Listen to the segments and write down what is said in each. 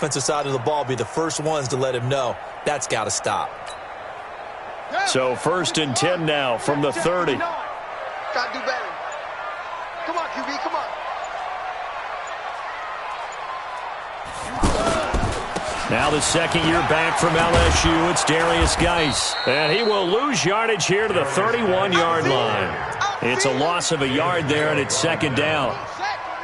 offensive side of the ball be the first ones to let him know that's got to stop. So 1st and 10 now from the 30. Got to do better. Come on, QB, come on. Now the second year back from LSU, it's Darius Geis. And he will lose yardage here to the 31-yard line. It's a loss of a yard there, and it's 2nd down.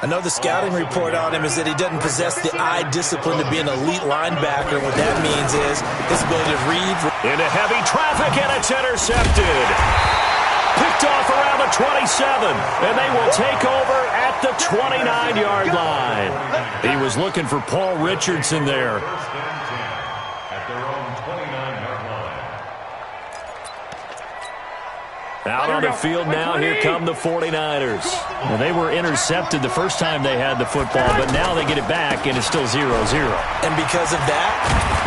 I know the scouting report on him is that he doesn't possess the eye discipline to be an elite linebacker. What that means is his ability to read. Into heavy traffic, and it's intercepted. Picked off around the 27, and they will take over at the 29-yard line. He was looking for Paul Richardson there. Out on the field now, here come the 49ers. Well, they were intercepted the first time they had the football, but now they get it back, and it's still 0-0. And because of that,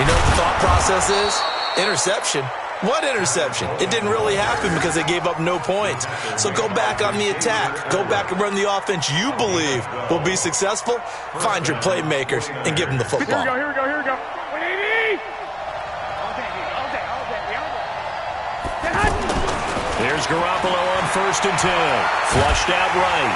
you know what the thought process is? Interception. What interception? It didn't really happen because they gave up no points. So go back on the attack. Go back and run the offense you believe will be successful. Find your playmakers and give them the football. Here we go. Here's Garoppolo on 1st and 10. Flushed out right.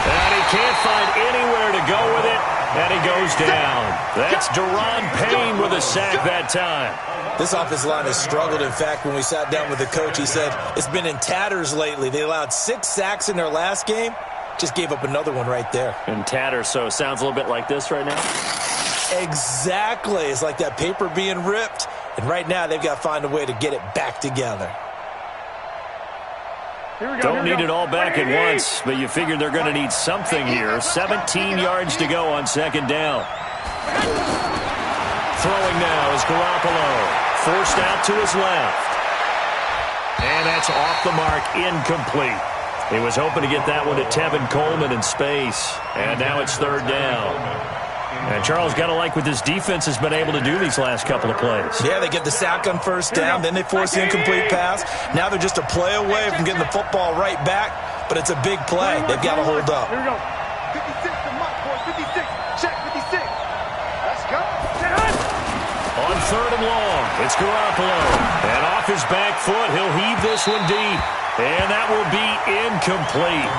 And he can't find anywhere to go with it. And he goes down. That's Deron Payne with a sack that time. This offensive line has struggled. In fact, when we sat down with the coach, he said it's been in tatters lately. They allowed 6 sacks in their last game. Just gave up another one right there. In tatters, so it sounds a little bit like this right now? Exactly. It's like that paper being ripped. And right now, they've got to find a way to get it back together. Don't need it all back at once, but you figure they're going to need something here. 17 yards to go on 2nd down. Throwing now is Garoppolo. Forced out to his left. And that's off the mark, incomplete. He was hoping to get that one to Tevin Coleman in space. And now it's 3rd down. And Charles, got to like what this defense has been able to do these last couple of plays. Yeah, they get the sack on 1st down, then they force the incomplete pass. Now they're just a play away from getting the football right back, but it's a big play. They've got to hold up. Here we go. 56 to Mike, boy. 56. Check 56. Let's go. On 3rd and long, it's Garoppolo. And off his back foot, he'll heave this one deep. And that will be incomplete.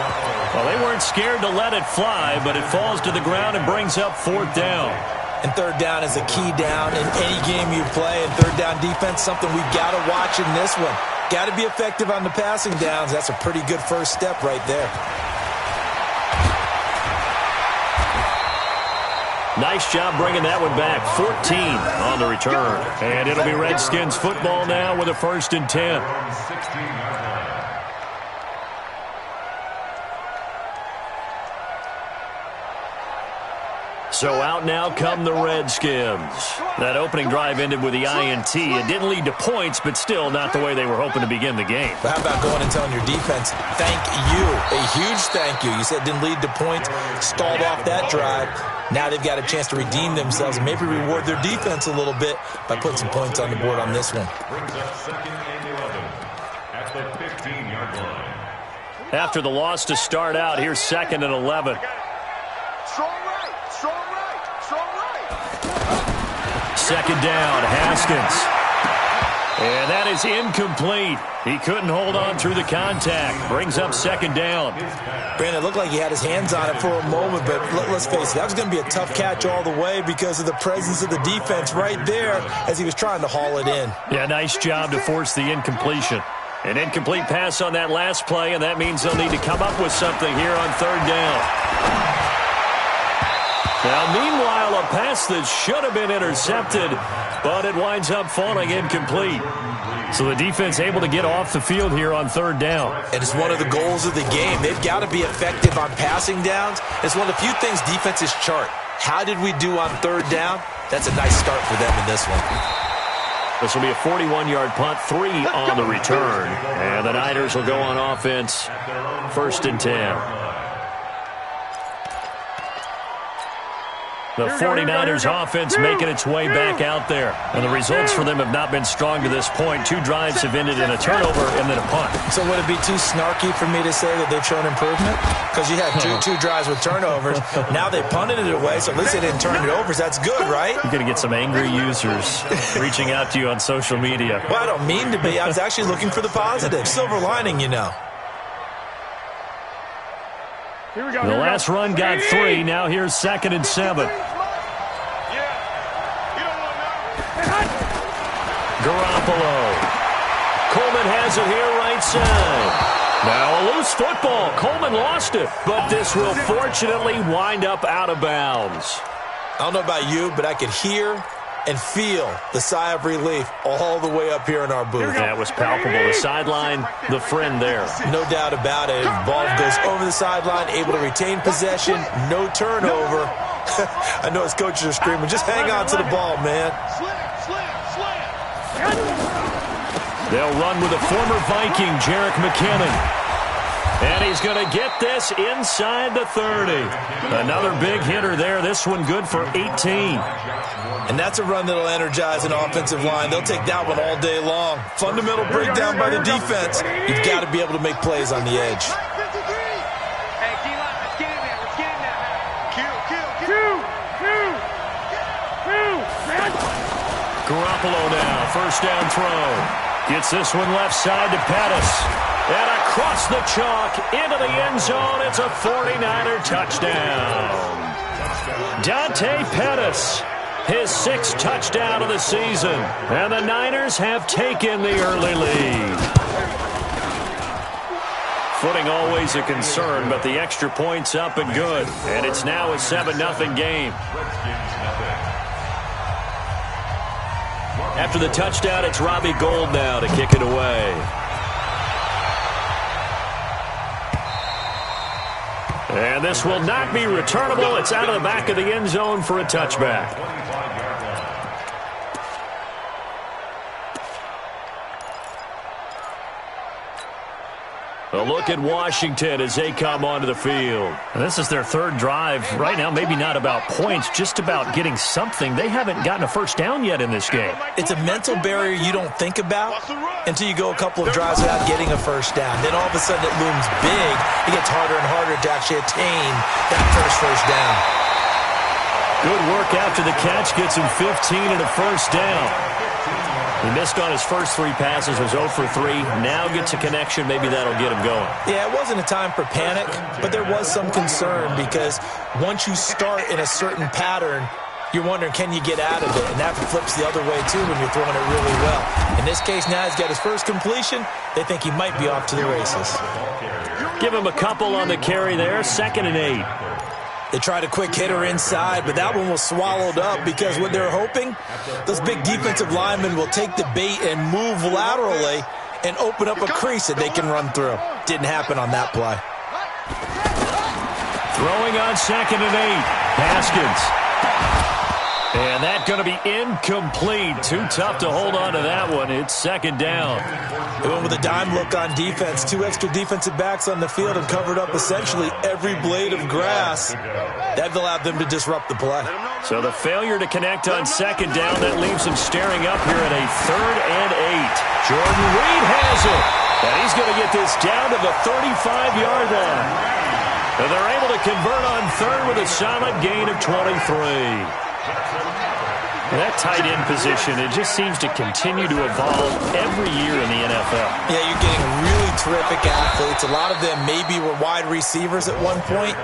Well, they weren't scared to let it fly, but it falls to the ground and brings up 4th down. And 3rd down is a key down in any game you play. And 3rd down defense, something we've got to watch in this one. Got to be effective on the passing downs. That's a pretty good first step right there. Nice job bringing that one back. 14 on the return. And it'll be Redskins football now with a 1st and 10. So out now come the Redskins. That opening drive ended with the INT. It didn't lead to points, but still not the way they were hoping to begin the game. But how about going and telling your defense, thank you, a huge thank you. You said it didn't lead to points, stalled off that drive. Now they've got a chance to redeem themselves and maybe reward their defense a little bit by putting some points on the board on this one. After the loss to start out, here's 2nd and 11. Strong right. 2nd down, Haskins. And that is incomplete. He couldn't hold on through the contact. Brings up 2nd down. Brandon, it looked like he had his hands on it for a moment, but let's face it, that was going to be a tough catch all the way because of the presence of the defense right there as he was trying to haul it in. Yeah, nice job to force the incompletion. An incomplete pass on that last play, and that means they'll need to come up with something here on 3rd down. Now, meanwhile, a pass that should have been intercepted, but it winds up falling incomplete. So the defense able to get off the field here on 3rd down. And it's one of the goals of the game. They've got to be effective on passing downs. It's one of the few things defenses chart. How did we do on 3rd down? That's a nice start for them in this one. This will be a 41-yard punt, 3 on the return. And the Niners will go on offense, 1st and 10. The 49ers offense making its way back out there. And the results for them have not been strong to this point. 2 drives have ended in a turnover and then a punt. So would it be too snarky for me to say that they've shown improvement? Because you had two drives with turnovers. Now they punted it away, so at least they didn't turn it over. So that's good, right? You're going to get some angry users reaching out to you on social media. Well, I don't mean to be. I was actually looking for the positive. Silver lining, you know. Here we go. The last run got 3. Now here's 2nd and 7. Garoppolo. Coleman has it here right side. Now a loose football. Coleman lost it, but this will fortunately wind up out of bounds. I don't know about you, but I could hear and feel the sigh of relief all the way up here in our booth. That was palpable. The sideline, the friend there. No doubt about it. Ball goes over the sideline, able to retain possession, no turnover. I know his coaches are screaming, just hang on to the ball, man. They'll run with a former Viking, Jerick McKinnon. And he's going to get this inside the 30. Another big hitter there. This one good for 18. And that's a run that'll energize an offensive line. They'll take that one all day long. Fundamental breakdown by the defense. You've got to be able to make plays on the edge. Hey, D-line, let's get in there. Let's get in there, man. Garoppolo now, first down throw. Gets this one left side to Pettis. And across the chalk into the end zone. It's a 49er touchdown. Dante Pettis, his 6th touchdown of the season. And the Niners have taken the early lead. Footing always a concern, but the extra point's up and good. And it's now a 7-0 game. After the touchdown, it's Robbie Gould now to kick it away. And this will not be returnable. It's out of the back of the end zone for a touchback. A look at Washington as they come onto the field. And this is their 3rd drive. Right now, maybe not about points, just about getting something. They haven't gotten a first down yet in this game. It's a mental barrier you don't think about until you go a couple of drives without getting a first down. Then all of a sudden it looms big. It gets harder and harder to actually attain that first down. Good work after the catch. Gets him 15 and a first down. He missed on his first 3 passes, was 0 for 3. Now gets a connection. Maybe that'll get him going. Yeah, it wasn't a time for panic, but there was some concern because once you start in a certain pattern, you're wondering, can you get out of it? And that flips the other way, too, when you're throwing it really well. In this case, now he's got his first completion. They think he might be off to the races. Give him a couple on the carry there. 2nd and 8. They tried a quick hitter inside, but that one was swallowed up because what they're hoping, those big defensive linemen will take the bait and move laterally and open up a crease that they can run through. Didn't happen on that play. Throwing on 2nd and 8. Haskins. And that's going to be incomplete. Too tough to hold on to that one. It's 2nd down. They went with a dime look on defense. 2 extra defensive backs on the field and covered up essentially every blade of grass. That allowed them to disrupt the play. So the failure to connect on 2nd down, that leaves him staring up here at a 3rd and 8. Jordan Reed has it. And he's going to get this down to the 35-yard line. And they're able to convert on 3rd with a solid gain of 23. That tight end position, it just seems to continue to evolve every year in the NFL. Yeah, you're getting really terrific athletes. A lot of them maybe were wide receivers at one point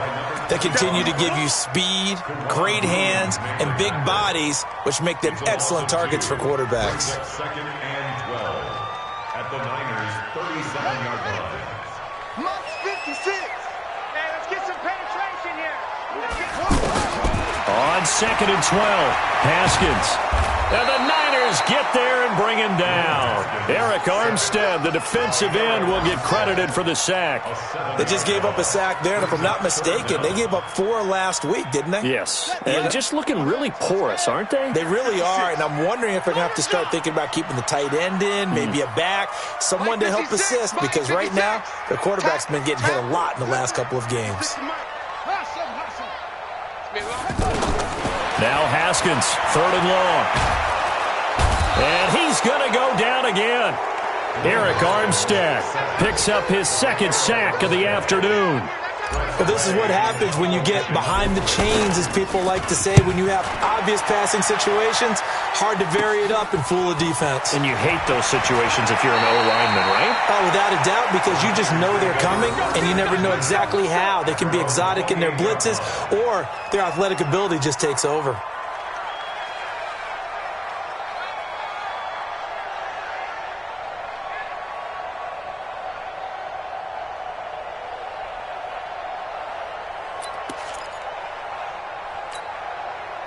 that continue to give you speed, great hands, and big bodies, which make them excellent targets for quarterbacks. 2nd and 12 at the Niners' 37-yard line. Mark 56. Hey, let's get some penetration here. On 2nd and 12, Haskins. And the Niners get there and bring him down. Eric Armstead, the defensive end, will get credited for the sack. They just gave up a sack there, and if I'm not mistaken, they gave up 4 last week, didn't they? Yes. And just looking really porous, aren't they? They really are, and I'm wondering if they're going to have to start thinking about keeping the tight end in, maybe a back, someone to help assist, because right now, their quarterback's been getting hit a lot in the last couple of games. Now Haskins, 3rd and long. And he's going to go down again. Eric Armstead picks up his 2nd sack of the afternoon. Well, this is what happens when you get behind the chains, as people like to say. When you have obvious passing situations, hard to vary it up and fool a defense. And you hate those situations if you're an O-lineman, right? Oh, without a doubt, because you just know they're coming, and you never know exactly how. They can be exotic in their blitzes, or their athletic ability just takes over.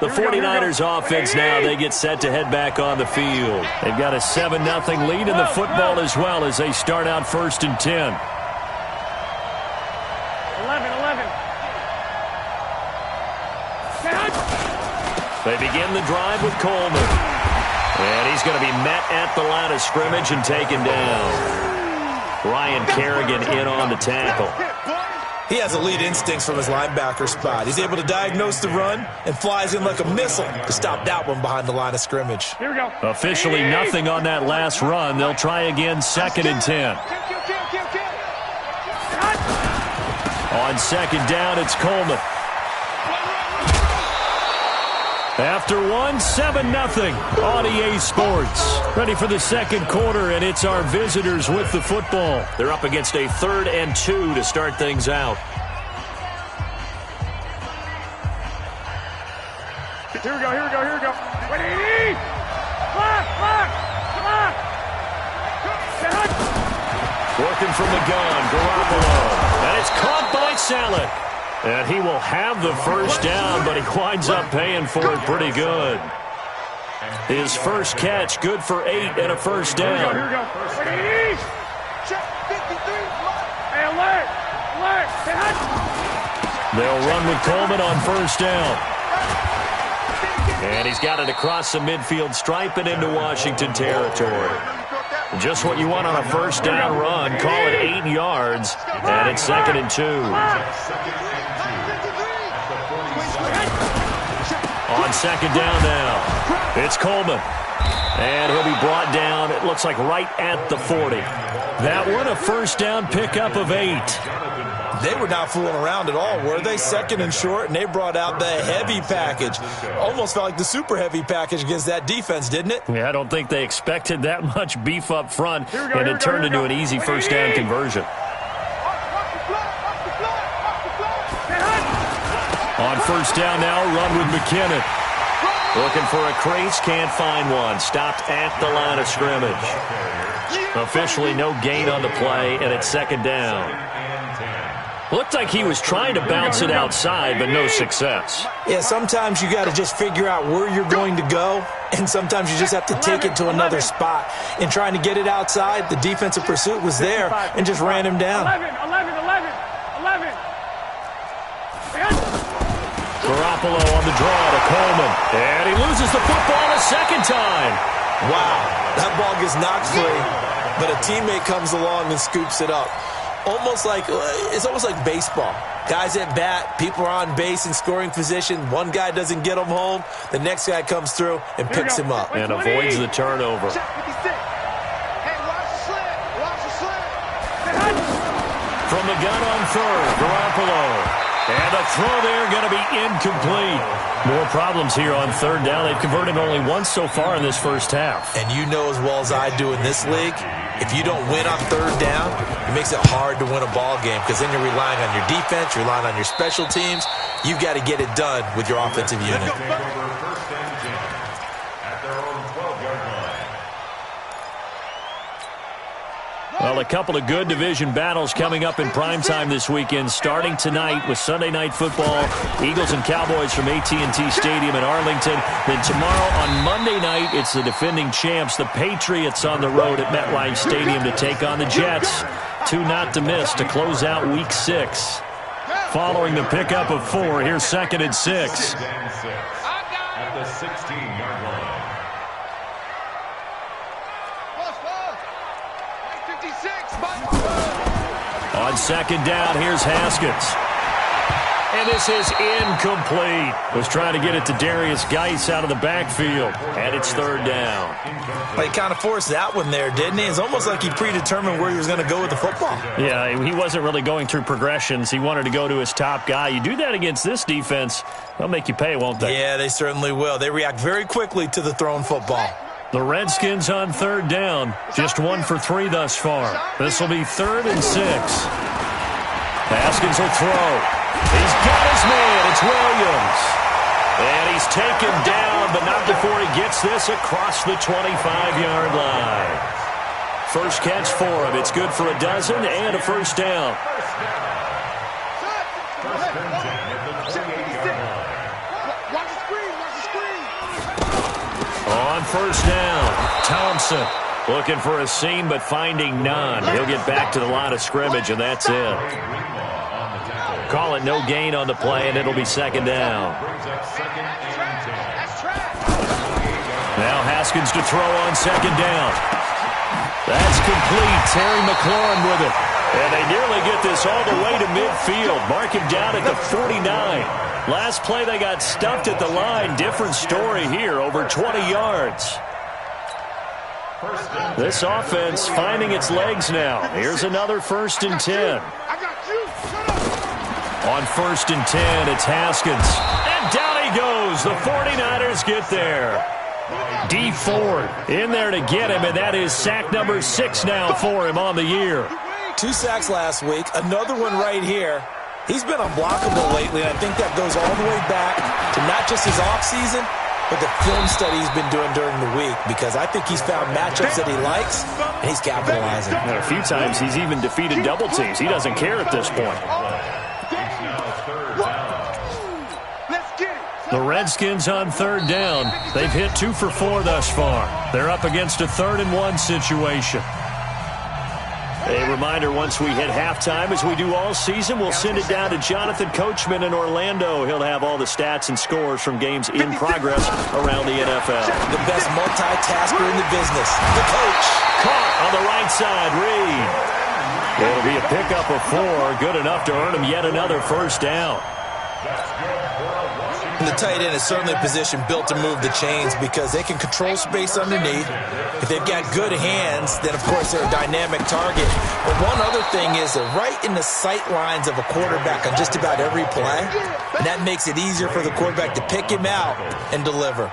The 49ers offense now, they get set to head back on the field. They've got a 7-0 lead in the football as well as they start out 1st and 10. 11. They begin the drive with Coleman. And he's going to be met at the line of scrimmage and taken down. Ryan Kerrigan in on the tackle. He has elite instincts from his linebacker spot. He's able to diagnose the run and flies in like a missile to stop that one behind the line of scrimmage. Here we go. Officially nothing on that last run. They'll try again 2nd and 10. On 2nd down, it's Coleman. After one, 7-0 on EA Sports. Ready for the 2nd quarter, and it's our visitors with the football. They're up against a 3rd and 2 to start things out. Here we go. Ready? Block! Come on! Working from the gun, Garoppolo. And it's caught by Salek. And he will have the 1st down, but he winds up paying for it pretty good. His first catch, good for 8 and a 1st down. Here we go. Ready? Check 53. Hey, alert! They'll run with Coleman on 1st down. And he's got it across the midfield stripe and into Washington territory. Just what you want on a 1st down run. Call it 8 yards, and it's 2nd and 2. On 2nd down now, it's Coleman. And he'll be brought down, it looks like right at the 40. That one a 1st down pickup of 8. They were not fooling around at all, were they? 2nd and short, and they brought out the heavy package. Almost felt like the super heavy package against that defense, didn't it? Yeah, I don't think they expected that much beef up front, and it turned into an easy 1st down conversion. On 1st down now, run with McKinnon. Looking for a crease, can't find one. Stopped at the line of scrimmage. Officially no gain on the play, and it's 2nd down. Looked like he was trying to bounce it outside, but no success. Yeah, sometimes you got to just figure out where you're going to go, and sometimes you just have to take it to another spot. In trying to get it outside, the defensive pursuit was there and just ran him down. 11. Garoppolo on the draw to Coleman. And he loses the football a 2nd time. Wow, that ball gets knocked free, but a teammate comes along and scoops it up. It's almost like baseball. Guys at bat, people are on base in scoring position. One guy doesn't get him home. The next guy comes through and picks him up. And avoids the turnover. Check 56. Hey, watch the slant. From the gun on 3rd, Garoppolo. And the throw there going to be incomplete. More problems here on 3rd down. They've converted only once so far in this 1st half. And you know as well as I do in this league, if you don't win on 3rd down, it makes it hard to win a ball game because then you're relying on your defense, you're relying on your special teams. You've got to get it done with your offensive unit. Well, a couple of good division battles coming up in primetime this weekend, starting tonight with Sunday Night Football, Eagles and Cowboys from AT&T Stadium in Arlington. Then tomorrow on Monday night, it's the defending champs, the Patriots, on the road at MetLife Stadium to take on the Jets. 2 not to miss to close out Week 6. Following the pickup of 4, here's 2nd and 6. At the 16-yard line. On 2nd down, here's Haskins. And this is incomplete. Was trying to get it to Darius Geis out of the backfield. And it's third down. He kind of forced that one there, didn't he? It's almost like he predetermined where he was going to go with the football. Yeah, he wasn't really going through progressions. He wanted to go to his top guy. You do that against this defense, they'll make you pay, won't they? Yeah, they certainly will. They react very quickly to the thrown football. The Redskins on third down. Just 1 for 3 thus far. This will be 3rd and 6. Haskins will throw. He's got his man. It's Williams. And he's taken down, but not before he gets this across the 25-yard line. First catch for him. It's good for a dozen and a first down. On first down, Thompson looking for a seam but finding none. He'll get back to the line of scrimmage, and that's it. Call it no gain on the play, and it'll be second down. Now Haskins to throw on second down. That's complete. Terry McLaurin with it. And they nearly get this all the way to midfield. Mark him down at the 49. Last play they got stuffed at the line. Different story here, over 20 yards. This offense finding its legs now. Here's another 1st and 10. On 1st and 10, it's Haskins. And down he goes. The 49ers get there. D Ford in there to get him, and that is sack number 6 now for him on the year. 2 sacks last week, another one right here. He's been unblockable lately, and I think that goes all the way back to not just his offseason, but the film study he's been doing during the week, because I think he's found matchups that he likes, and he's capitalizing. And a few times he's even defeated double teams. He doesn't care at this point. The Redskins on third down. They've hit 2 for 4 thus far. They're up against a 3rd and 1 situation. A reminder, once we hit halftime, as we do all season, we'll send it down to Jonathan Coachman in Orlando. He'll have all the stats and scores from games in progress around the NFL. The best multitasker in the business, the coach. Caught on the right side, Reed. It'll be a pickup of 4, good enough to earn him yet another first down. And the tight end is certainly a position built to move the chains because they can control space underneath. If they've got good hands, then, of course, they're a dynamic target. But one other thing is they're right in the sight lines of a quarterback on just about every play. And that makes it easier for the quarterback to pick him out and deliver.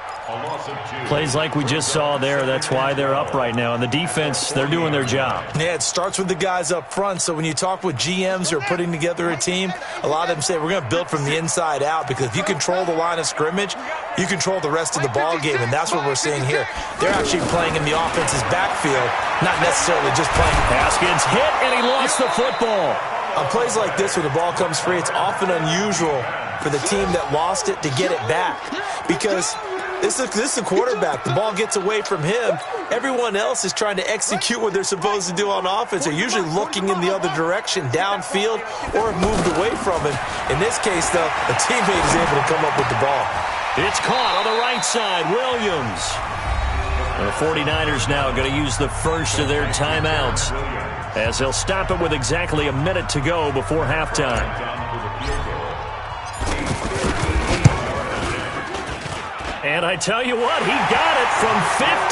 Plays like we just saw there, that's why they're up right now. And the defense, they're doing their job. Yeah, it starts with the guys up front. So when you talk with GMs who are putting together a team, a lot of them say we're going to build from the inside out, because if you control the line of scrimmage, you control the rest of the ball game, and that's what we're seeing here. They're actually playing in the offense's backfield, not necessarily just playing. Haskins hit, and he lost the football. On plays like this where the ball comes free, it's often unusual for the team that lost it to get it back, because this is a quarterback. The ball gets away from him. Everyone else is trying to execute what they're supposed to do on offense. They're usually looking in the other direction, downfield, or moved away from him. In this case, though, a teammate is able to come up with the ball. It's caught on the right side, Williams. The 49ers now going to use the first of their timeouts, as they'll stop it with exactly a minute to go before halftime. And I tell you what, he got it from 58.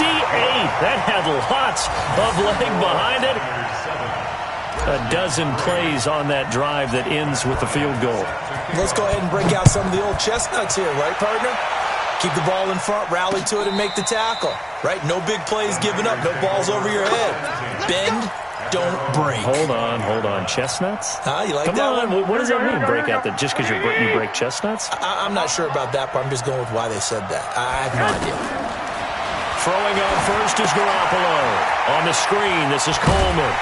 That had lots of leg behind it. A dozen plays on that drive that ends with the field goal. Let's go ahead and break out some of the old chestnuts here, right, partner? Keep the ball in front, rally to it, and make the tackle, right? No big plays given up, no balls over your head. Bend, don't break. Hold on. Chestnuts? You like Come that on. one? What does that mean, break out? That just because you break chestnuts? I'm not sure about that, but I'm just going with why they said that. I have no idea. Throwing on first is Garoppolo. On the screen, this is Coleman.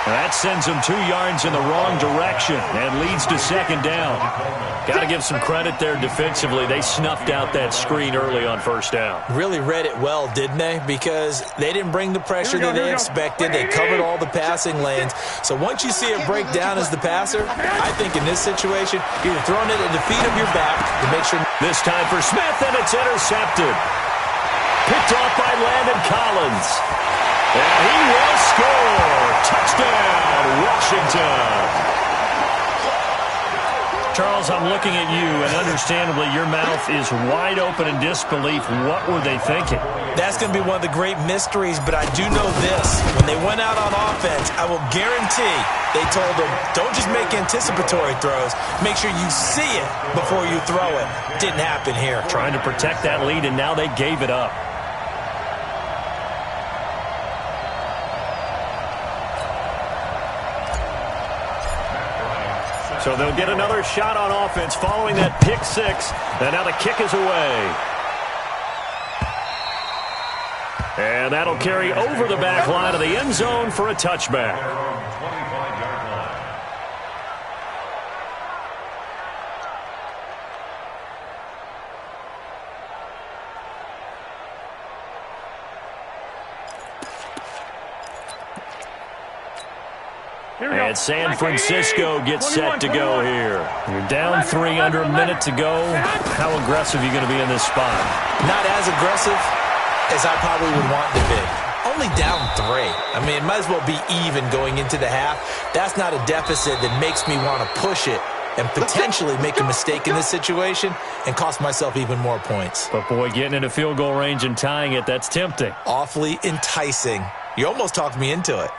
That sends him 2 yards in the wrong direction and leads to second down. Got to give some credit there defensively. They snuffed out that screen early on first down. Really read it well, didn't they? Because they didn't bring the pressure that they expected. They covered all the passing lanes. So once you see it break down as the passer, I think in this situation, you're throwing it at the feet of your back to make sure. This time for Smith, and it's intercepted. Picked off by Landon Collins. And he will score. Touchdown, Washington. Charles, I'm looking at you, and understandably, your mouth is wide open in disbelief. What were they thinking? That's going to be one of the great mysteries, but I do know this. When they went out on offense, I will guarantee they told them, don't just make anticipatory throws. Make sure you see it before you throw it. Didn't happen here. Trying to protect that lead, and now they gave it up. So they'll get another shot on offense following that pick six. And now the kick is away. And that'll carry over the back line of the end zone for a touchback. And San Francisco gets set to go here. You're down 3 under a minute to go. How aggressive are you going to be in this spot? Not as aggressive as I probably would want to be. Only down 3. I mean, it might as well be even going into the half. That's not a deficit that makes me want to push it and potentially make a mistake in this situation and cost myself even more points. But, boy, getting into field goal range and tying it, that's tempting. Awfully enticing. You almost talked me into it.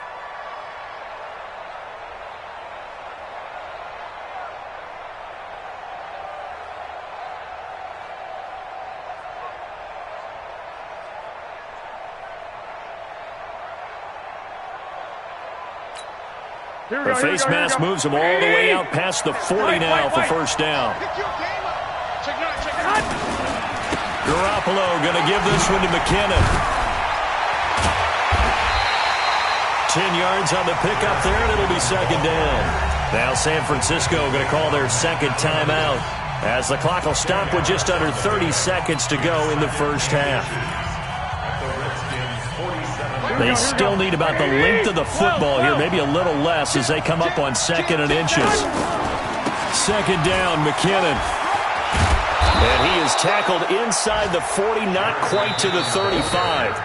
The face mask moves him all the way out past the 40 now for first down. Garoppolo going to give this one to McKinnon. 10 yards on the pickup there, and it'll be second down. Now San Francisco going to call their second timeout as the clock will stop with just under 30 seconds to go in the first half. They still need about the length of the football here, maybe a little less as they come up on second and inches. Second down, McKinnon. And he is tackled inside the 40, not quite to the 35.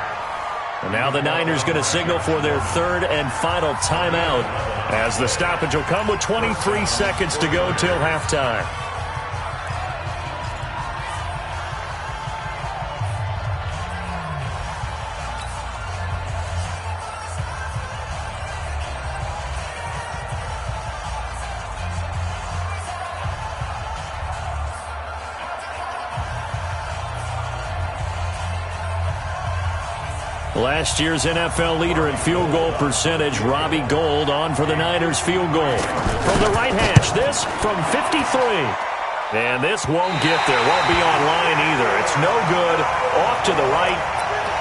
And now the Niners going to signal for their third and final timeout as the stoppage will come with 23 seconds to go till halftime. Last year's NFL leader in field goal percentage, Robbie Gould, on for the Niners field goal. From the right hash, this from 53. And this won't get there, won't be on line either. It's no good, off to the right.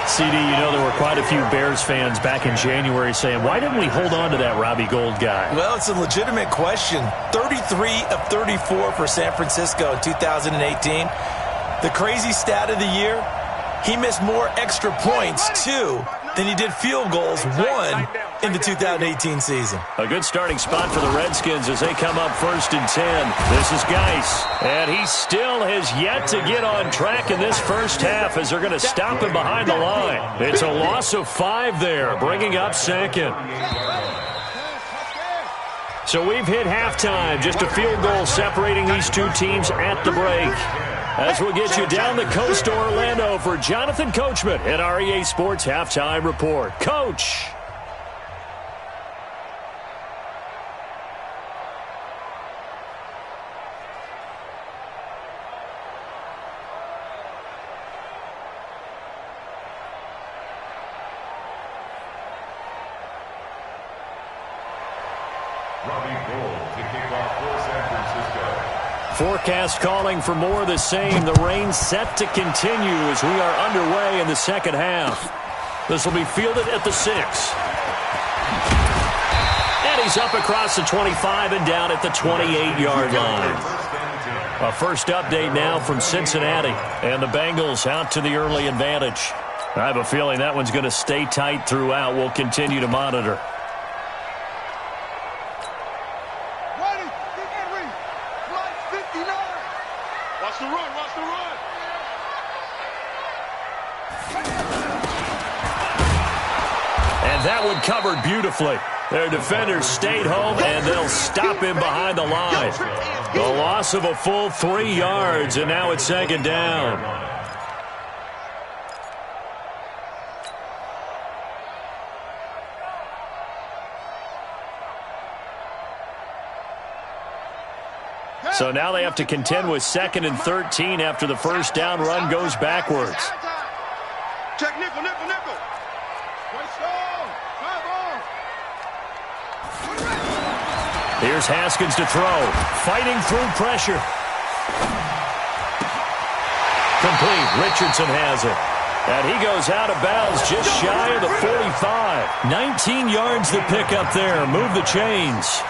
CD, you know there were quite a few Bears fans back in January saying, why didn't we hold on to that Robbie Gould guy? Well, it's a legitimate question. 33 of 34 for San Francisco in 2018. The crazy stat of the year, he missed more extra points, too, than he did field goals, 1 in the 2018 season. A good starting spot for the Redskins as they come up first and 10. This is Geis, and he still has yet to get on track in this first half as they're going to stop him behind the line. It's a loss of 5 there, bringing up second. So we've hit halftime, just a field goal separating these two teams at the break. As we'll get you down the coast to Orlando for Jonathan Coachman at our EA Sports Halftime Report. Coach. Forecast calling for more of the same. The rain set to continue as we are underway in the second half. This will be fielded at the 6. And he's up across the 25 and down at the 28-yard line. A first update now from Cincinnati. And the Bengals out to the early advantage. I have a feeling that one's going to stay tight throughout. We'll continue to monitor. That one covered beautifully. Their defenders stayed home, and they'll stop him behind the line. The loss of a full 3 yards, and now it's second down. So now they have to contend with 2nd and 13 after the first down run goes backwards. Check nickel, nickel, nickel. Here's Haskins to throw. Fighting through pressure. Complete. Richardson has it. And he goes out of bounds just shy of the 45. 19 yards to pick up there. Move the chains.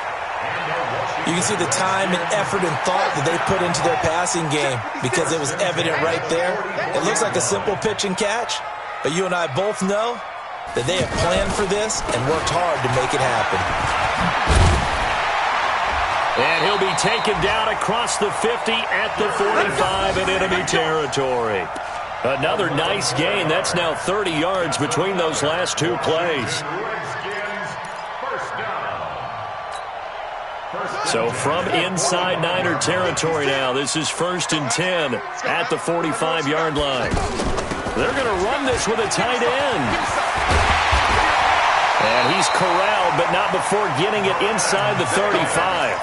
You can see the time and effort and thought that they put into their passing game because it was evident right there. It looks like a simple pitch and catch, but you and I both know that they have planned for this and worked hard to make it happen. And he'll be taken down across the 50 at the 45 in enemy territory. Another nice gain. That's now 30 yards between those last 2 plays. So from inside Niner territory now, this is 1st and 10 at the 45-yard line. They're going to run this with a tight end. And he's corralled, but not before getting it inside the 35.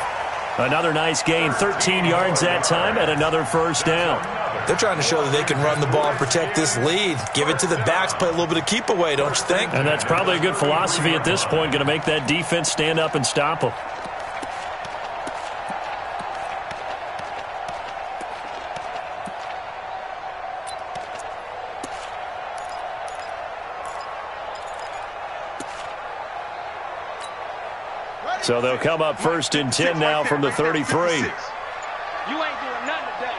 Another nice gain, 13 yards that time, and another first down. They're trying to show that they can run the ball and protect this lead. Give it to the backs, play a little bit of keep away, don't you think? And that's probably a good philosophy at this point, going to make that defense stand up and stop them. So they'll come up 1st and 10 now from the 33. You ain't doing nothing today.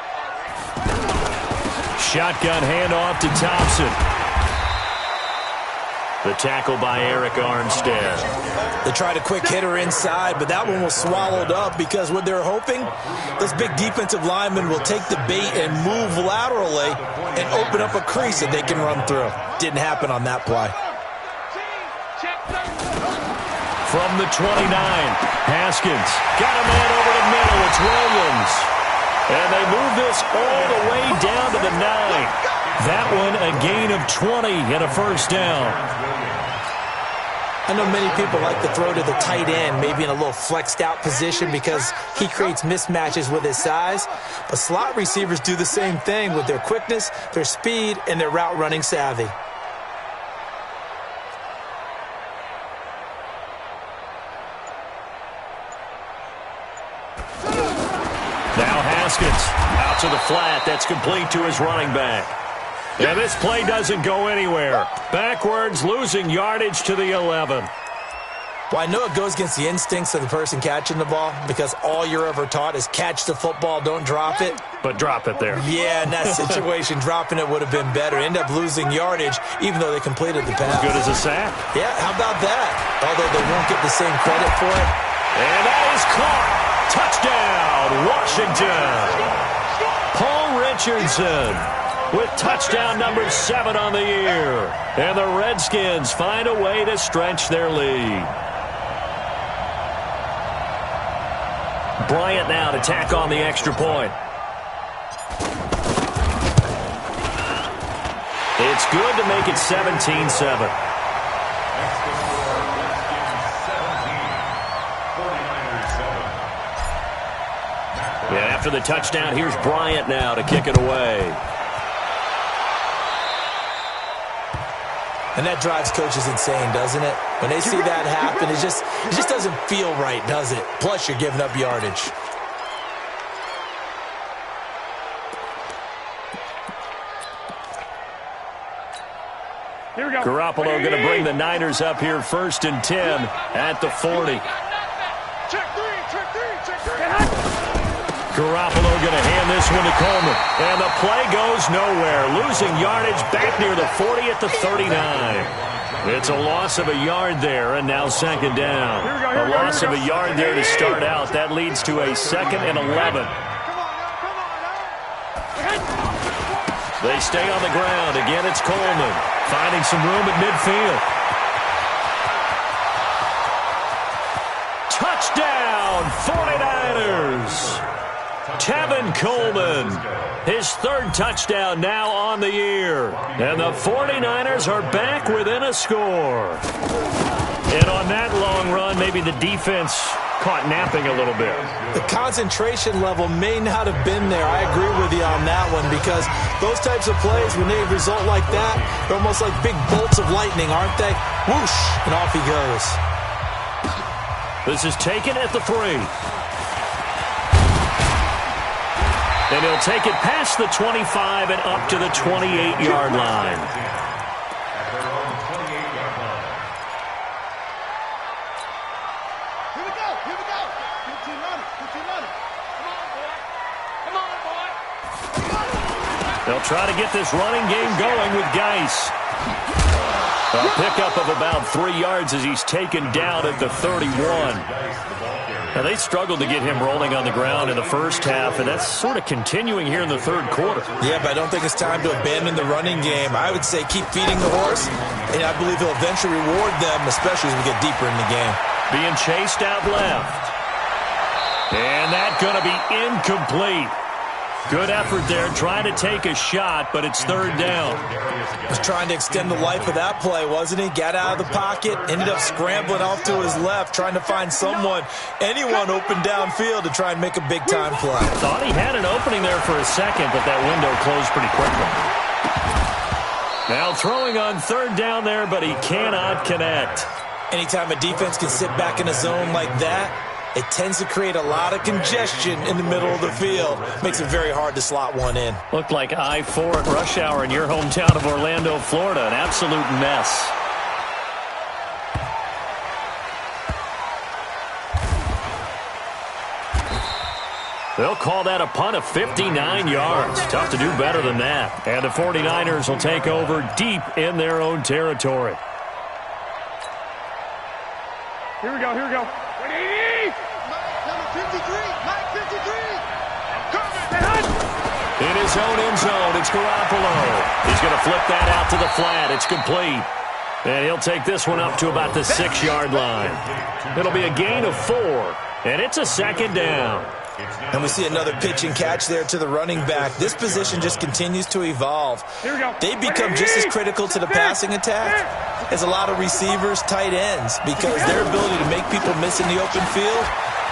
Shotgun handoff to Thompson. The tackle by Eric Armstead. They tried a quick hitter inside, but that one was swallowed up because what they're hoping, those big defensive linemen will take the bait and move laterally and open up a crease that they can run through. Didn't happen on that play. From the 29, Haskins got a man over the middle. It's Williams. And they move this all the way down to the 9. That one a gain of 20 and a first down. I know many people like to throw to the tight end, maybe in a little flexed out position because he creates mismatches with his size. But slot receivers do the same thing with their quickness, their speed, and their route running savvy. Now Haskins out to the flat. That's complete to his running back. And this play doesn't go anywhere. Backwards, losing yardage to the 11. Well, I know it goes against the instincts of the person catching the ball because all you're ever taught is catch the football, don't drop it. But drop it there. Yeah, in that situation, dropping it would have been better. End up losing yardage even though they completed the pass. As good as a sack. Yeah, how about that? Although they won't get the same credit for it. And that is caught. Touchdown, Washington. Paul Richardson with touchdown number 7 on the year. And the Redskins find a way to stretch their lead. Bryant now to tack on the extra point. It's good to make it 17-7. Yeah, after the touchdown, here's Bryant now to kick it away. And that drives coaches insane, doesn't it? When they see that happen, it just doesn't feel right, does it? Plus, you're giving up yardage. Garoppolo going to bring the Niners up here 1st and 10 at the 40. Garoppolo going to hand this one to Coleman. And the play goes nowhere. Losing yardage back near the 40 at the 39. It's a loss of a yard there, and now second down. A loss of a yard there to start out. That leads to a 2nd and 11. They stay on the ground. Again, it's Coleman finding some room at midfield. 49ers. Tevin Coleman, his third touchdown now on the year. And the 49ers are back within a score. And on that long run, maybe the defense caught napping a little bit. The concentration level may not have been there. I agree with you on that one, because those types of plays, when they result like that, they're almost like big bolts of lightning, aren't they? Whoosh, and off he goes. This is taken at the 3. And he'll take it past the 25 and up to the 28-yard line. Here we go. 15 running. Come on, boy. They'll try to get this running game going with Geis. A pickup of about 3 yards as he's taken down at the 31. Now, they struggled to get him rolling on the ground in the first half, and that's sort of continuing here in the third quarter. Yeah, but I don't think it's time to abandon the running game. I would say keep feeding the horse, and I believe he'll eventually reward them, especially as we get deeper in the game. Being chased out left. And that's going to be incomplete. Good effort there, trying to take a shot, but it's third down. Was trying to extend the life of that play, wasn't he? Got out of the pocket, ended up scrambling off to his left, trying to find anyone open downfield to try and make a big-time play. Thought he had an opening there for a second, but that window closed pretty quickly. Now throwing on third down there, but he cannot connect. Anytime a defense can sit back in a zone like that, it tends to create a lot of congestion in the middle of the field. Makes it very hard to slot one in. Looked like I-4 at rush hour in your hometown of Orlando, Florida. An absolute mess. They'll call that a punt of 59 yards. Tough to do better than that. And the 49ers will take over deep in their own territory. Here we go. 180. Number 53. Mike 53. In his own end zone, it's Garoppolo. He's going to flip that out to the flat. It's complete. And he'll take this one up to about the 6-yard line. It'll be a gain of 4. And it's a second down. And we see another pitch and catch there to the running back. This position just continues to evolve. They become just as critical to the passing attack as a lot of receivers, tight ends, because their ability to make people miss in the open field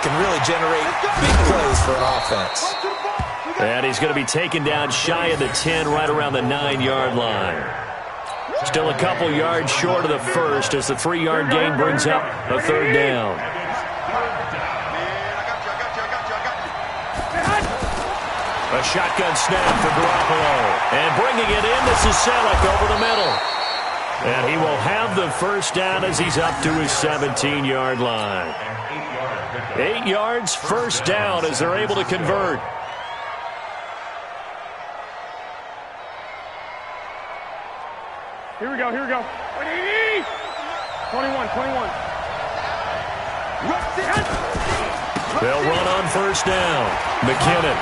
can really generate big plays for an offense. And he's going to be taken down shy of the 10, right around the 9-yard line. Still a couple yards short of the first as the 3-yard gain brings up a third down. A shotgun snap for Garoppolo. And bringing it in, this is Selleck over the middle. And he will have the first down as he's up to his 17-yard line. 8 yards, first down as they're able to convert. Here we go. 180. 21. They'll run on first down. McKinnon.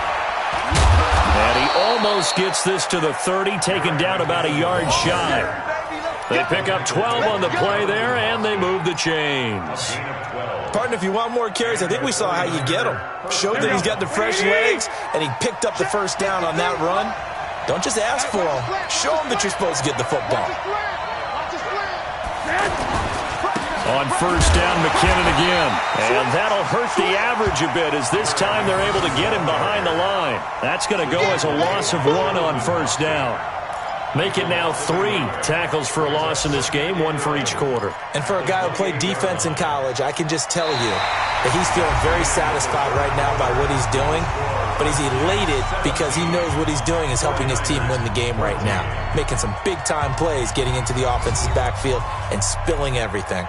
And he almost gets this to the 30, taken down about a yard shy. They pick up 12 on the play there, and they move the chains. Partner, if you want more carries, I think we saw how you get them. Showed that he's got the fresh legs, and he picked up the first down on that run. Don't just ask for them. Show them that you're supposed to get the football. On first down, McKinnon again. And that'll hurt the average a bit as this time they're able to get him behind the line. That's going to go as a loss of 1 on first down. Make it now 3 tackles for a loss in this game, 1 for each quarter. And for a guy who played defense in college, I can just tell you that he's feeling very satisfied right now by what he's doing. But he's elated because he knows what he's doing is helping his team win the game right now. Making some big-time plays, getting into the offense's backfield and spilling everything.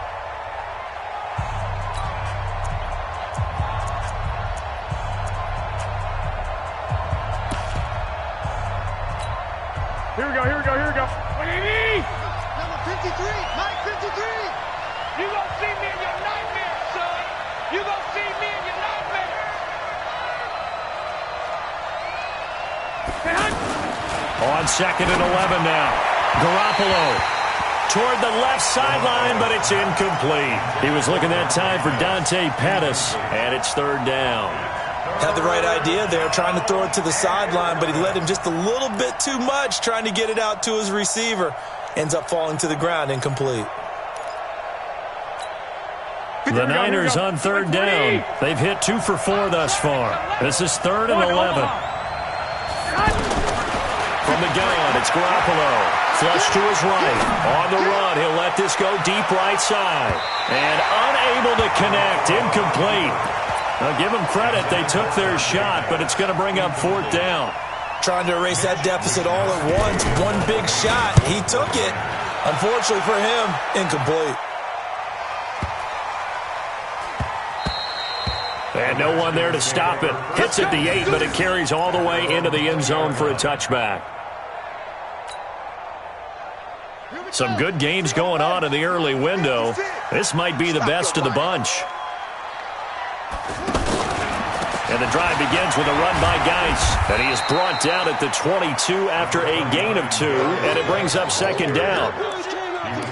Here we go. 180. Number 53. Mike 53. You gonna see me in your nightmare, son. You gonna see me in your nightmare. On 2nd and 11 now. Garoppolo toward the left sideline, but it's incomplete. He was looking that time for Dante Pettis, and it's third down. Had the right idea there, trying to throw it to the sideline, but he let him just a little bit too much, trying to get it out to his receiver. Ends up falling to the ground, incomplete. The Niners on third down. They've hit 2 for 4 thus far. This is 3rd and 11. From the gun, it's Garoppolo. Flush to his right. On the run, he'll let this go deep right side. And unable to connect. Incomplete. Now, give them credit. They took their shot, but it's going to bring up 4th down. Trying to erase that deficit all at once. One big shot. He took it. Unfortunately for him, incomplete. And no one there to stop it. Hits at the 8, but it carries all the way into the end zone for a touchback. Some good games going on in the early window. This might be the best of the bunch. And the drive begins with a run by Geis. And he is brought down at the 22 after a gain of 2. And it brings up 2nd down.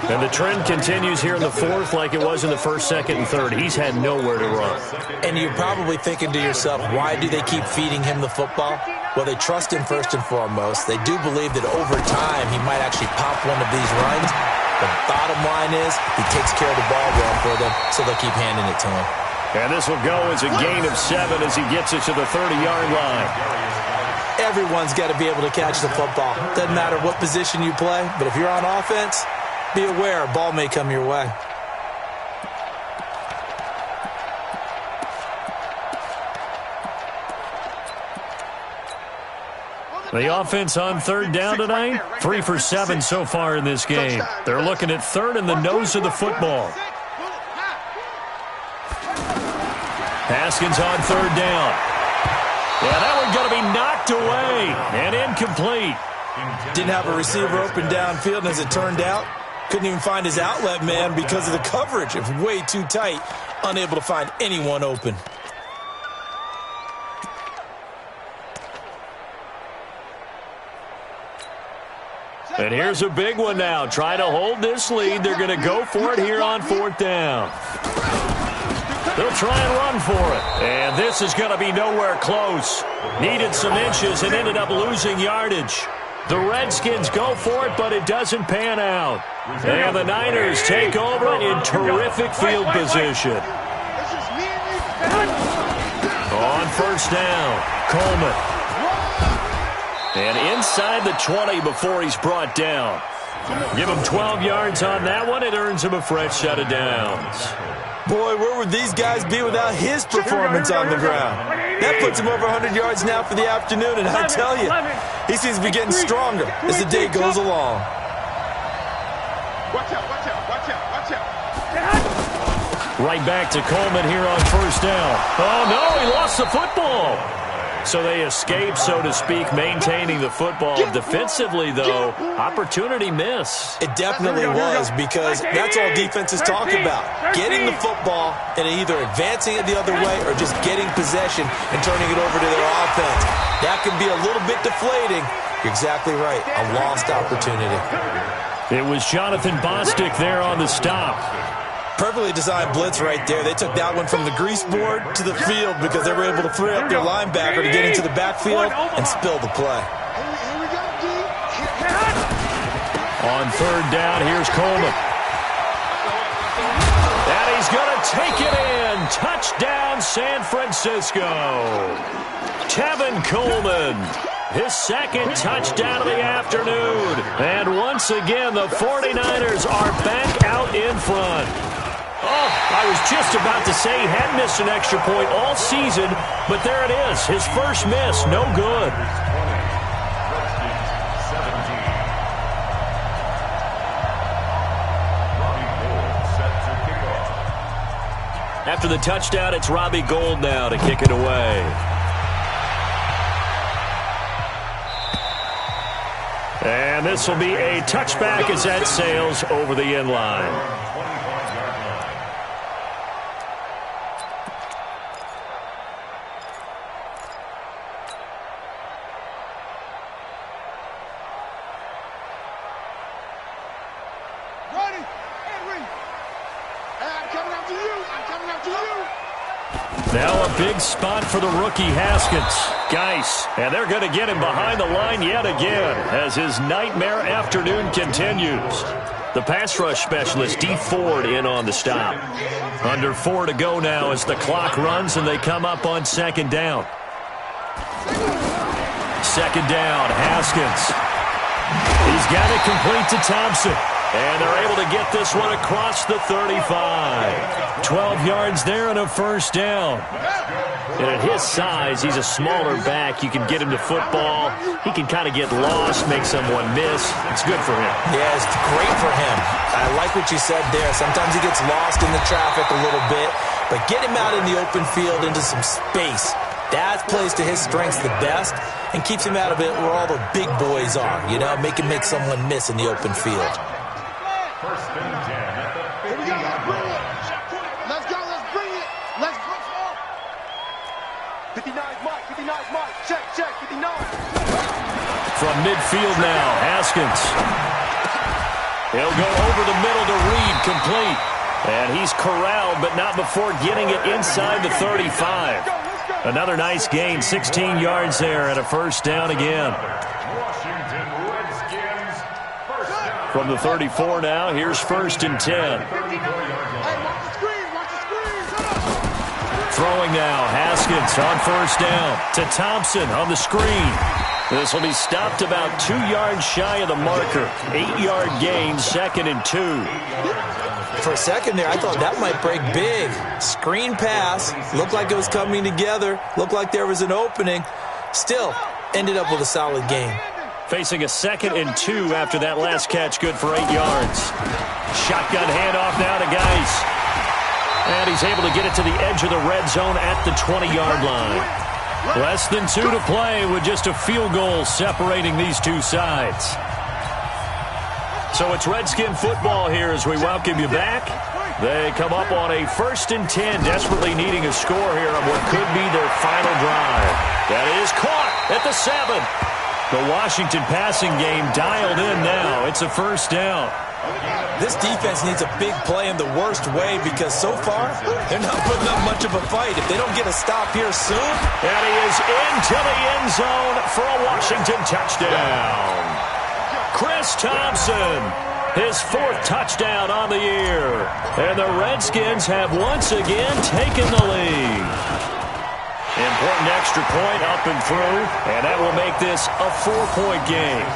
And the trend continues here in the 4th like it was in the 1st, 2nd, and 3rd. He's had nowhere to run. And you're probably thinking to yourself, why do they keep feeding him the football? Well, they trust him first and foremost. They do believe that over time he might actually pop one of these runs. The bottom line is he takes care of the ball well for them, so they'll keep handing it to him. And this will go as a gain of 7 as he gets it to the 30-yard line. Everyone's got to be able to catch the football. Doesn't matter what position you play, but if you're on offense, be aware a ball may come your way. The offense on 3rd down tonight, 3 for 7 so far in this game. They're looking at 3rd and the nose of the football. Haskins on 3rd down. Yeah, that one's going to be knocked away and incomplete. Didn't have a receiver open downfield, and as it turned out, couldn't even find his outlet man because of the coverage. It was way too tight, unable to find anyone open. And here's a big one now. Trying to hold this lead. They're going to go for it here on 4th down. They'll try and run for it. And this is going to be nowhere close. Needed some inches and ended up losing yardage. The Redskins go for it, but it doesn't pan out. And the Niners take over in terrific field position. On 1st down, Coleman. And inside the 20 before he's brought down. Give him 12 yards on that one. It earns him a fresh set of downs. Boy, where would these guys be without his performance on the ground? That puts him over 100 yards now for the afternoon, and I tell you, he seems to be getting stronger as the day goes along. Watch out, watch out, watch out, watch out. Right back to Coleman here on 1st down. Oh, no, he lost the football. So they escape, so to speak, maintaining the football. Defensively, though, opportunity miss. It definitely was, because that's all defenses talk about. Getting the football and either advancing it the other way or just getting possession and turning it over to their offense. That can be a little bit deflating. You're exactly right. A lost opportunity. It was Jonathan Bostic there on the stop. Perfectly designed blitz right there. They took that one from the grease board to the field because they were able to free up their linebacker to get into the backfield and spill the play. On 3rd down, here's Coleman. And he's going to take it in. Touchdown, San Francisco. Tevin Coleman. His 2nd touchdown of the afternoon. And once again, the 49ers are back out in front. Oh, I was just about to say he hadn't missed an extra point all season, but there it is. His first miss, no good. After the touchdown, it's Robbie Gould now to kick it away. And this will be a touchback as that sails over the end line. Now a big spot for the rookie Haskins. Geis, and they're going to get him behind the line yet again as his nightmare afternoon continues. The pass rush specialist, D. Ford, in on the stop. Under 4 to go now as the clock runs and they come up on second down. Second down, Haskins. He's got it complete to Thompson. And they're able to get this one across the 35. 12 yards there and a first down. And at his size, he's a smaller back. You can get him to football. He can kind of get lost, make someone miss. It's good for him. Yeah, it's great for him. I like what you said there. Sometimes he gets lost in the traffic a little bit. But get him out in the open field into some space. That plays to his strengths the best and keeps him out of it where all the big boys are. You know, make him make someone miss in the open field. First and 10 at the 50-yard line. Let's go, let's bring it. Let's go. 59's Mike, 59's Mike. Check, 59. From midfield now, Haskins. He'll go over the middle to Reed, complete. And he's corralled, but not before getting it inside the 35. Another nice gain, 16 yards there and a first down again. Washington Redskins, first down. From the 34 now, here's first and 10. Hey, watch the screen, watch the screen. Throwing now, Haskins on first down to Thompson on the screen. This will be stopped about 2 yards shy of the marker. 8-yard gain, second and 2. For a second there, I thought that might break big. Screen pass. Looked like it was coming together. Looked like there was an opening. Still, ended up with a solid gain. Facing a second and 2 after that last catch, good for 8 yards. Shotgun handoff now to Geis. And he's able to get it to the edge of the red zone at the 20-yard line. Less than 2 to play with just a field goal separating these two sides. So it's Redskin football here as we welcome you back. They come up on a first and 10, desperately needing a score here on what could be their final drive. That is caught at the 7. The Washington passing game dialed in now. It's a first down. This defense needs a big play in the worst way because so far, they're not putting up much of a fight. If they don't get a stop here soon. And he is into the end zone for a Washington touchdown. Chris Thompson, his 4th touchdown on the year. And the Redskins have once again taken the lead. Important extra point up and through, and that will make this a 4-point game.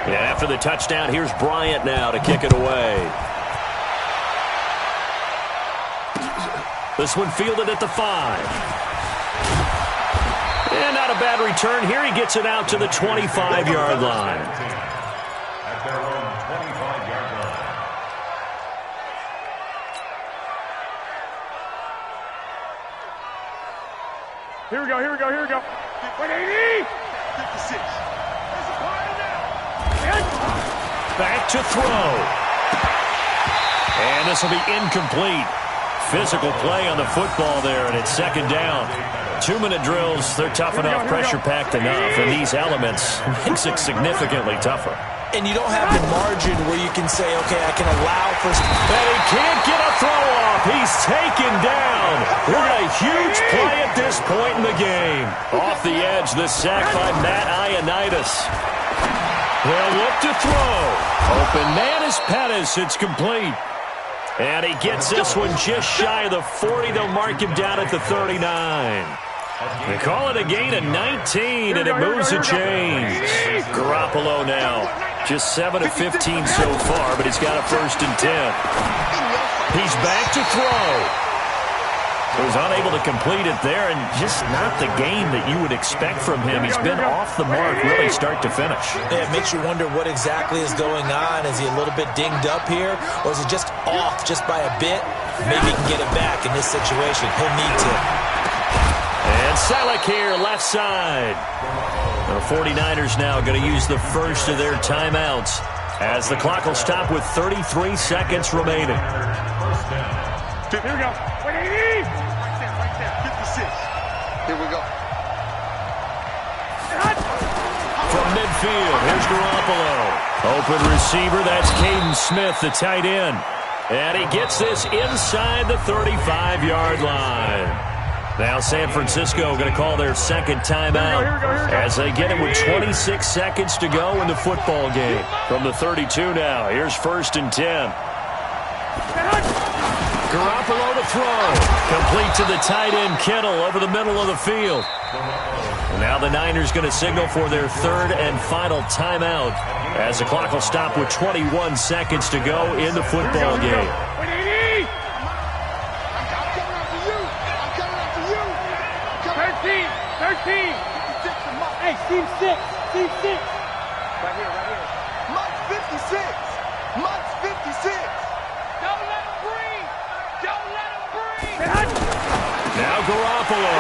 Yeah, after the touchdown, here's Bryant now to kick it away. This one fielded at the 5. And not a bad return here. He gets it out to the 25-yard line. At their own 25-yard line. Here we go. 180. 56. Back to throw. And this will be incomplete. Physical play on the football there, and it's second down. 2-minute drills, they're tough enough, pressure-packed enough, and these elements makes it significantly tougher. And you don't have the margin where you can say, okay, I can allow for... And he can't get a throw off. He's taken down. What a huge play at this point in the game. Off the edge, the sack by Matt Ioannidis. They'll look to throw. Open man is Pettis. It's complete. And he gets this one just shy of the 40. They'll mark him down at the 39. They call it a gain of 19, and it moves the chains. Garoppolo now, just 7 of 15 so far, but he's got a first and 10. He's back to throw. He was unable to complete it there, and just not the game that you would expect from him. He's been off the mark really start to finish. Yeah, it makes you wonder what exactly is going on. Is he a little bit dinged up here, or is he just off just by a bit? Maybe he can get it back in this situation. He'll need to. And Selleck here, left side. The 49ers now going to use the first of their timeouts as the clock will stop with 33 seconds remaining. Here we go. 180. Right there. 56. Here we field. Here's Garoppolo. Open receiver, that's Caden Smith, the tight end. And he gets this inside the 35-yard line. Now San Francisco going to call their second timeout as they get it with 26 seconds to go in the football game. From the 32 now, here's 1st and 10. Garoppolo to throw. Complete to the tight end, Kittle, over the middle of the field. And now the Niners going to signal for their 3rd and final timeout as the clock will stop with 21 seconds to go in the football game. 13. Hey, team 6. Team 6. Right here. Mike's 56. Mike's 56. Don't let him breathe. Don't let him breathe. Now Garoppolo.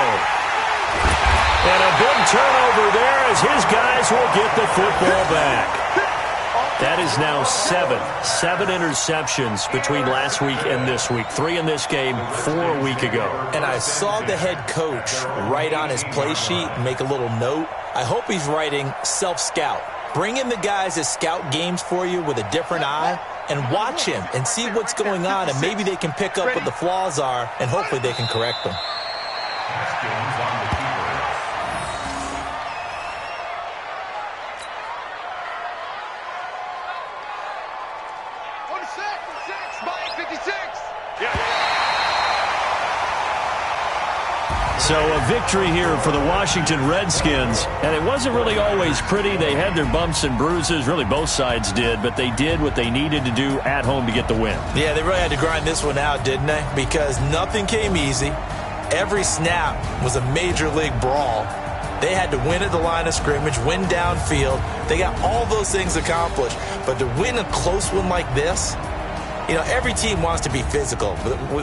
And a big turnover there as his guys will get the football back. That is now 7 interceptions between last week and this week. 3 in this game, 4 a week ago. And I saw the head coach write on his play sheet, make a little note. I hope he's writing self-scout. Bring in the guys that scout games for you with a different eye and watch him and see what's going on, and maybe they can pick up what the flaws are, and hopefully they can correct them. So a victory here for the Washington Redskins, and it wasn't really always pretty. They had their bumps and bruises, really both sides did, but they did what they needed to do at home to get the win. Yeah, they really had to grind this one out, didn't they? Because nothing came easy. Every snap was a major league brawl. They had to win at the line of scrimmage, win downfield. They got all those things accomplished. But to win a close one like this, you know, every team wants to be physical.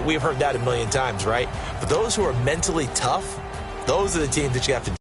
We've heard that a million times, right? But those who are mentally tough, those are the teams that you have to